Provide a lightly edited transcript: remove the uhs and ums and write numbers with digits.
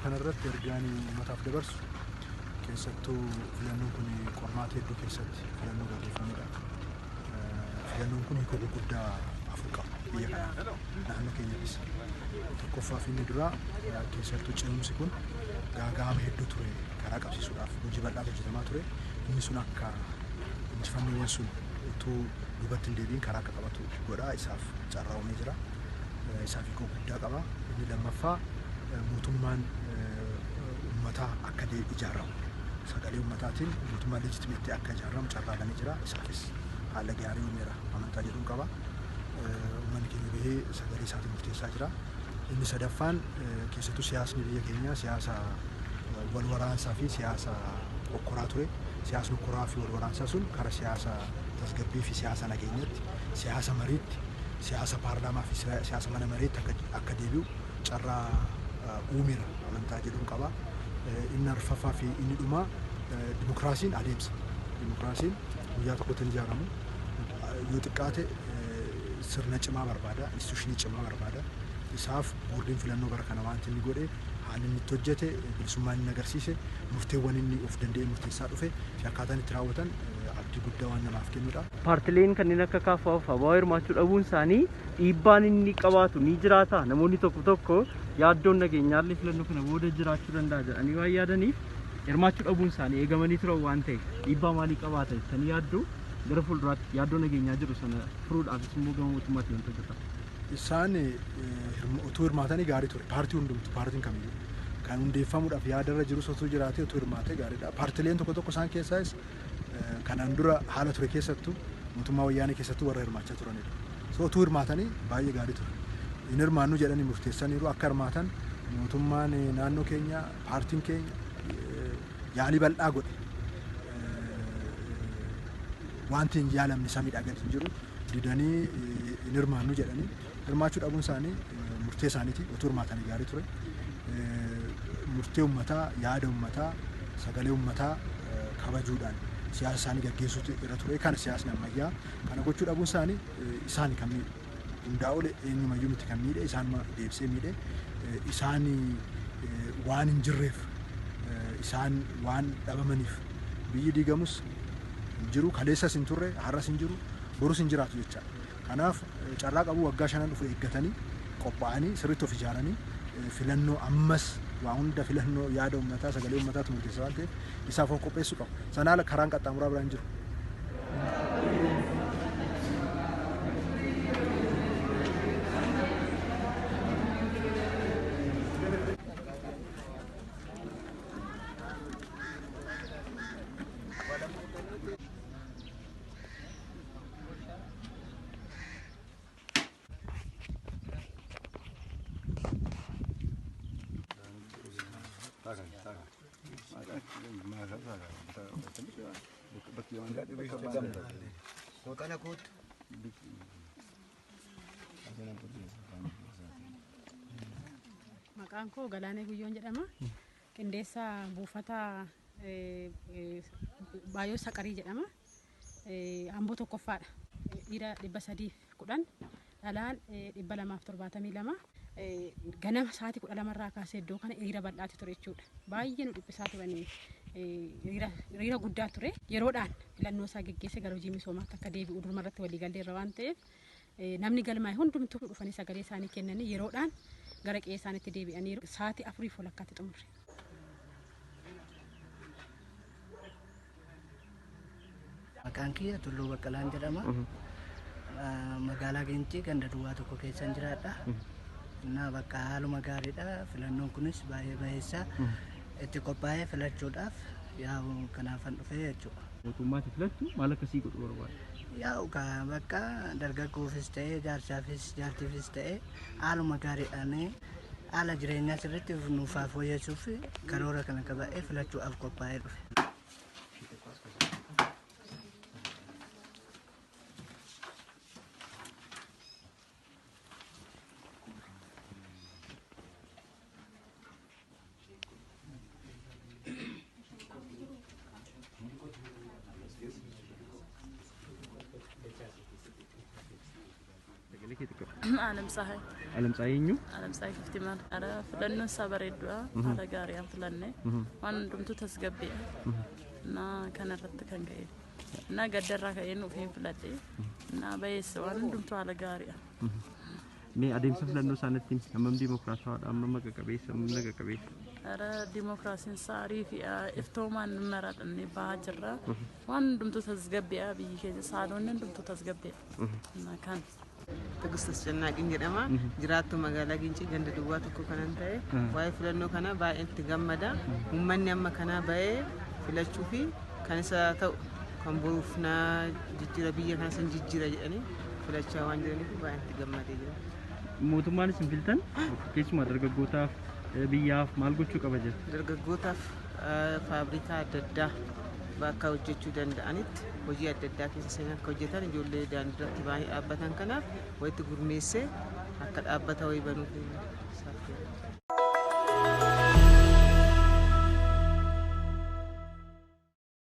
kanarratti ergaani uummataaf dabarsu keessattuu filannoon kun qormaata hedduu keessatti filannoo gaggeeffamedha. Filannoon kun hiika gurguddaa afur qaba biyya kana naannoo keenyattis. Tokkoffaa fi inni duraa keessattuu ce'umsi kun gaaga'ama hedduu ture karaa qabsiisuudhaaf hojii bal'aatu hojjetamaa ture. Inni sun akka injifannoowwan sun utuu duubatti hin deebiin karaa akka qabatu godhaa isaaf carraa uumee jira. Isaaf hiika guddaa qaba. Inni lammaffaa mootummaan uummataa akka ijaaramu sagalee uummataatiin mootummaan leejitimeetti akka ijaaramu carraaqanii jira. Isaafis haala gaarii uumeera amantaa jedhuun qaba. Uummanni keenya bahee sagalee isaatiin murteessaa jira. Inni sadaffaan keessattuu siyaasni biyya keenyaa siyaasa wal waraansaa fi siyaasa hokkoraa ture. Siyaasni hokkoraa fi wal waraansaa sun karaa siyaasa tasgabbii fi siyaasa nageenyatti, siyaasa mariitti, siyaasa paarlaamaa fi siyaasa mana mareetti akka deebi'u carraa uumeera amantaa jedhuun qaba. Inni arfaffaa fi inni dhumaa dimokiraasiin adeemsa. Dimokiraasiin guyyaa tokkotti hin ijaaramu. Yoo xiqqaate sirna cimaa barbaada, instituushinii cimaa barbaada. Isaaf boordiin filannoo bara kana wanti inni godhe haalli inni itti hojjete bilisummaan inni agarsiise murteewwan inni of danda'ee murteessaa dhufe fi akkaataan itti raawwatan abdii guddaa waan namaaf kennudha. Paartileen kanneen akka KFO fi ABO hirmaachuu dhabuun isaanii dhiibbaan inni qabaatu ni jiraata. Namoonni tokko yaaddoon nageenyaallee filannoo kana booda jiraachuu danda'a jedhanii waan yaadaniif hirmaachuu dhabuun isaanii eegamanii turan waan ta'eef dhiibbaa maalii qabaata jettanii yaaddu gara fuulduraatti yaaddoo nageenyaa jiru sana furuudhaafis immoo gama mootummaatiin wanta hojjeta. Isaan utuu hirmaatanii gaarii ture. Paartii hundumtu paartiin kamiyyuu kan hundeeffamuudhaaf yaadarra jirus utuu jiraatee utuu hirmaatee gaariidha. Paartileen tokko isaan keessaas kanaan dura haala ture keessattuu mootummaa wayyaanee keessattuu warra hirmaachaa turanidha. So utuu hirmaatanii baay'ee gaarii ture. Hin hirmaannu jedhanii murteessaniiru akka hirmaatan mootummaan naannoo keenya paartiin keenya yaalii bal'aa godhe. Wanti hin yaalamne samiidhaa gadi hin jiru didanii hin hirmaannu jedhanii hirmaachuu dhabuun isaanii murtee isaaniiti. Utuu hirmaatanii gaarii ture. Murtee uummataa, yaada uummataa, sagalee uummataa kabajuudhaan siyaasa isaanii gaggeessuutu irra ture. Kana siyaasni ammayyaa kana gochuu dhabuun isaanii isaan kan hundaa'ole eenyumayyuu miti kan miidhe isaanuma deebisee miidhe isaan waan hin jirreef isaan waan dhabamaniif biyyi diigamus hin jiru kaleessas hin turre har'as hin jiru borus hin jiraatu jecha. Kanaaf carraa qabu waggaa 5 dhufu eeggatanii qophaa'anii sirriitti of ijaaranii filannoo ammas waa hunda filannoo yaada uummataa sagalee uummataatu murteessa waan ta'eef isaaf of qopheessuu qabu. Sanaa karaan qaxxaamuraa biraan jiru. Maqaan koo Galaanee Guyyoon jedhama. Qindeessaa buufata Baayoo Saqarii jedhama. Amboo tokkoffaadha. Dhiira 310, dhalaan 272. Ganama sa'aatii 12 irraa kaasee iddoo kana hiriira bal'aatu ture jechuudha. Baay'ee nu dhiphisaa turanii hiriira guddaa ture. Yeroodhaan filannoo isaa geggeessee gara hojii misoomaatti akka deebi'u durumarratti waliigallee irra waan ta'eef namni galmaa'e hundumtuu dhufanii sagalee isaanii kennanii yeroodhaan gara qe'ee isaaniitti deebi'aniiru. Sa'aatii 4 walakkaatti xumurre. Maqaan kiyya Tulluu Baqqalaan jedhama. Magaalaa Gincii ganda duwwaa tokko keessa jiraadha. Nah bakka haaluma gaariidha. Filannoon kunis baay'ee baay'eessa itti qophaa'ee filachuudhaaf yaa'u kanaafan dhufe jechuudha. Mootummaatti filattu maal akkasii godhu barbaada? Yaa'u bakka dargaggoofis ta'ee jaarsaafis jaartiifis ta'ee haaluma gaariidhaan haala jireenyaa sirriitti nuuf fooyyessuuf karoora kana qaba'ee filachuudhaaf qophaa'ee dhufe. أنا مساهي Alamtsaayeenyu. Alamtsaayee Giftimaan ara filannoon isaa bareedduudha haala gaariidhaan filanne waan hundumtuu tasgabbiidha na kanarratti kan ga'e na gaddarraa ka'ee nuuf hin filadhe na bayeessa waan hundumtuu haala gaariidha. Mee adeemsa filannoo isaaniitiin hammam dimokiraatawaadha hammam qaqqabeessa hammam naga qabeessa. Ara dimokiraasiin saarii fi iftoomaan maradhannee bahaa jirra waan hundumtuu tasgabbiidha biyyi keenya saalonni hundumtuu tasgabbiidha na kan. Tegusta Ascannaaqin jedhama. Jiraattu magaalaa Gincii ganda duwwaa tokko kanan ta'e waa'ee filannoo kana baay'ee itti gammada. Uummanni amma kanaa ba'ee filachuu fi kan isa ta'u kan boruuf na jijjiira biyya kana san jijjiira jedhanii filachaa waan jiraniif baay'ee itti gammadee jira. Mootummaan isin filtan keessumaa dargaggootaaf biyyaaf maal gochuu qaba jedhu? Dargaggootaaf faabrikaa adda addaa bakka hojjechuu danda'anitti hojii adda addaa keessa seenaa akka hojjetan ijoollee daandiirratti baay'ee dhaabbatan kanaaf walitti gurmeessee akka dhaabbata wayii banuuf